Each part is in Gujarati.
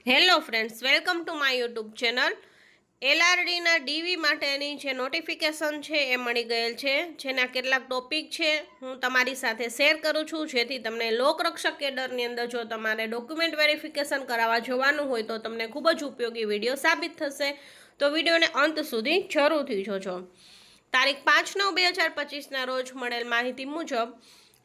Hello friends, welcome to my YouTube channel. એલઆરડીના ડીવી માટેની જે નોટિફિકેશન છે એ મળી ગયેલ છે, જેના કેટલાક ટોપિક છે હું તમારી સાથે શેર કરું છું, જેથી તમને લોકરક્ષક કેડરની અંદર જો તમારે ડોક્યુમેન્ટ વેરિફિકેશન કરાવવા જવાનું હોય તો તમને ખૂબ જ ઉપયોગી વિડીયો સાબિત થશે. તો વિડીયોને અંત સુધી જરૂરથી જોજો. તારીખ 5/9/2025ના રોજ મળેલ માહિતી મુજબ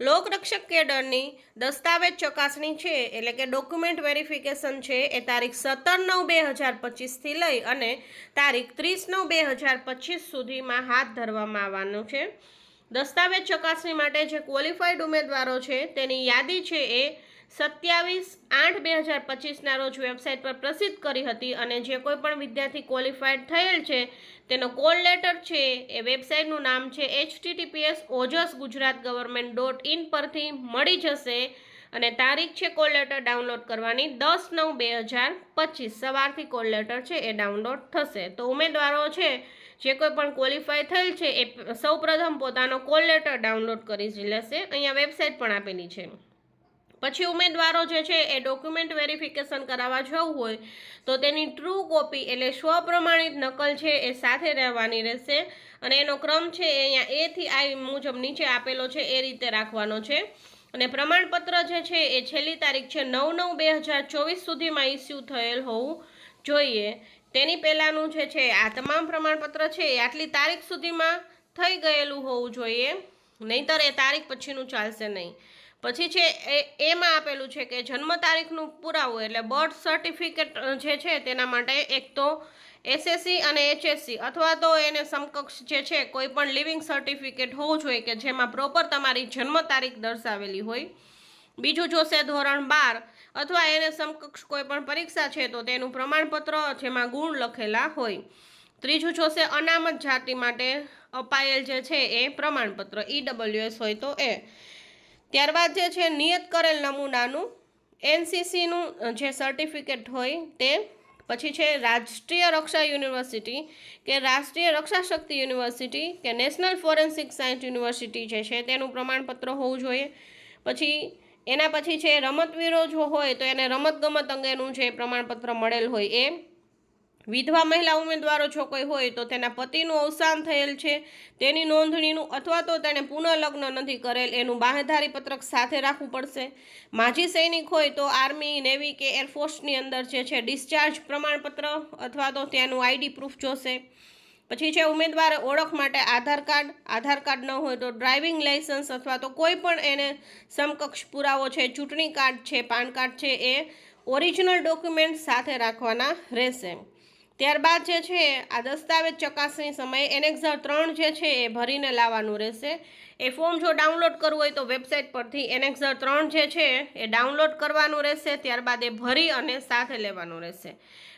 લોકરક્ષક કેડરની દસ્તાવેજ ચકાસણી છે, એટલે કે ડોક્યુમેન્ટ વેરિફિકેશન છે, એ તારીખ 17/9/2025થી લઈ અને તારીખ 30/9/2025 સુધીમાં હાથ ધરવામાં આવવાનું છે. દસ્તાવેજ ચકાસણી માટે જે ક્વોલિફાઈડ ઉમેદવારો છે તેની યાદી છે એ 27/8/2025ના રોજ વેબસાઇટ પર પ્રસિદ્ધ કરી હતી, અને જે કોઈ પણ વિદ્યાર્થી ક્વોલિફાઈડ થયેલ છે તેનો કોલ લેટર છે એ વેબસાઇટનું નામ છે https://ojsgujaratgovernment.in પરથી મળી જશે, અને તારીખ છે કોલ લેટર ડાઉનલોડ કરવાની 10/9/2025 સવારથી કોલ લેટર છે એ ડાઉનલોડ થશે. તો ઉમેદવારો છે જે કોઈ પણ ક્વોલિફાય થયેલ છે એ સૌપ્રથમ પોતાનો કોલ લેટર ડાઉનલોડ કરી લેશે. અહીંયા વેબસાઇટ પણ આપેલી છે. પછી ઉમેદવારો જે છે એ ડોક્યુમેન્ટ વેરિફિકેશન કરાવવા જવું હોય તો તેની ટ્રુ કોપી એટલે સ્વપ્રમાણિત નકલ છે એ સાથે રહેવાની રહેશે, અને એનો ક્રમ છે એ અહીંયા એથી આઈ મુજબ નીચે આપેલો છે એ રીતે રાખવાનો છે. અને પ્રમાણપત્ર જે છે એ છેલ્લી તારીખ છે 9/9/2024 સુધીમાં ઇસ્યુ થયેલ હોવું જોઈએ. તેની પહેલાંનું જે છે આ તમામ પ્રમાણપત્ર છે એ આટલી તારીખ સુધીમાં થઈ ગયેલું હોવું જોઈએ, નહીંતર એ તારીખ પછીનું ચાલશે નહીં. પછી છે એમાં આપેલું છે કે જન્મ તારીખનું પુરાવો એટલે બર્થ સર્ટિફિકેટ જે છે તેના માટે એક તો એસએસસી અને એચએસસી અથવા તો એને સમકક્ષ જે છે કોઈ પણ લિવિંગ સર્ટિફિકેટ હોવું જોઈએ કે જેમાં પ્રોપર તમારી જન્મ તારીખ દર્શાવેલી હોય. બીજું જોશે ધોરણ 12 અથવા એને સમકક્ષ કોઈ પણ પરીક્ષા છે તો તેનું પ્રમાણપત્ર જેમાં ગુણ લખેલા હોય. ત્રીજું જોશે અનામત જાતિ માટે અપાયેલ જે છે એ પ્રમાણપત્ર EWS હોય તો એ. ત્યારબાદ જે છે નિયત કરેલ નમૂનાનું એનસીસીનું જે સર્ટિફિકેટ હોય તે. પછી છે રાષ્ટ્રીય રક્ષા યુનિવર્સિટી કે રાષ્ટ્રીય રક્ષા શક્તિ યુનિવર્સિટી કે નેશનલ ફોરેન્સિક સાયન્સ યુનિવર્સિટી જે છે તેનું પ્રમાણપત્ર હોવું જોઈએ. પછી એના પછી છે રમતવીરો જો હોય તો એને રમતગમત અંગેનું જે પ્રમાણપત્ર મળેલ હોય એ. વિધવા મહિલા ઉમેદવારો જો કોઈ હોય તો તેના પતિનું અવસાન થયેલ છે તેની નોંધણીનું અથવા તો તેણે પુનઃલગ્ન નથી કરેલ એનું બાહેધારી પત્રક સાથે રાખવું પડશે. માજી સૈનિક હોય તો આર્મી, નેવી કે એરફોર્સની અંદર જે છે ડિસ્ચાર્જ પ્રમાણપત્ર અથવા તો ત્યાંનું આઈડી પ્રૂફ જોશે. પછી છે ઉમેદવારે ઓળખ માટે આધાર કાર્ડ ન હોય તો ડ્રાઇવિંગ લાઇસન્સ અથવા તો કોઈ પણ એને સમકક્ષ પુરાવો છે, ચૂંટણી કાર્ડ છે, પાન કાર્ડ છે, એ ઓરિજિનલ ડોક્યુમેન્ટ સાથે રાખવાના રહેશે. ત્યારબાદ જે છે આ દસ્તાવેજ ચકાસણી સમયે એનેક્ઝર 3 જે છે એ ભરીને લાવવાનું રહેશે. એ ફોર્મ જો ડાઉનલોડ કરવું હોય તો વેબસાઇટ પરથી એનેક્ઝર 3 જે છે એ ડાઉનલોડ કરવાનું રહેશે. ત્યારબાદ એ ભરી અને સાથે લેવાનું રહેશે.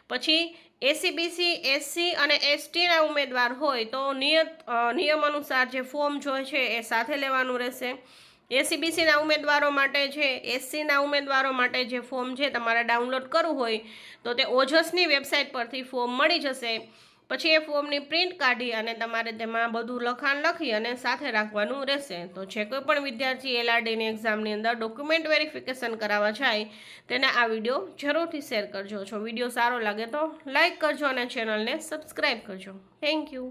પછી એસીબીસી, એસસી અને એસટીના ઉમેદવાર હોય તો નિયમ અનુસાર જે ફોર્મ જોઈએ છે એ સાથે લેવાનું રહેશે. એસીબીસીના ઉમેદવારો માટે છે, એસસીના ઉમેદવારો માટે જે ફોર્મ છે તમારે ડાઉનલોડ કરવું હોય તો તે ઓજસની વેબસાઇટ પરથી ફોર્મ મળી જશે. પછી એ ફોર્મની પ્રિન્ટ કાઢી અને તમારે તેમાં બધું લખાણ લખી અને સાથે રાખવાનું રહેશે. તો જે કોઈ પણ વિદ્યાર્થી એલઆરડીની એક્ઝામની અંદર ડોક્યુમેન્ટ વેરિફિકેશન કરાવવા જાય તેને આ વિડીયો જરૂરથી શેર કરજો. જો વિડીયો સારો લાગે તો લાઇક કરજો અને ચેનલને સબસ્ક્રાઈબ કરજો. Thank you.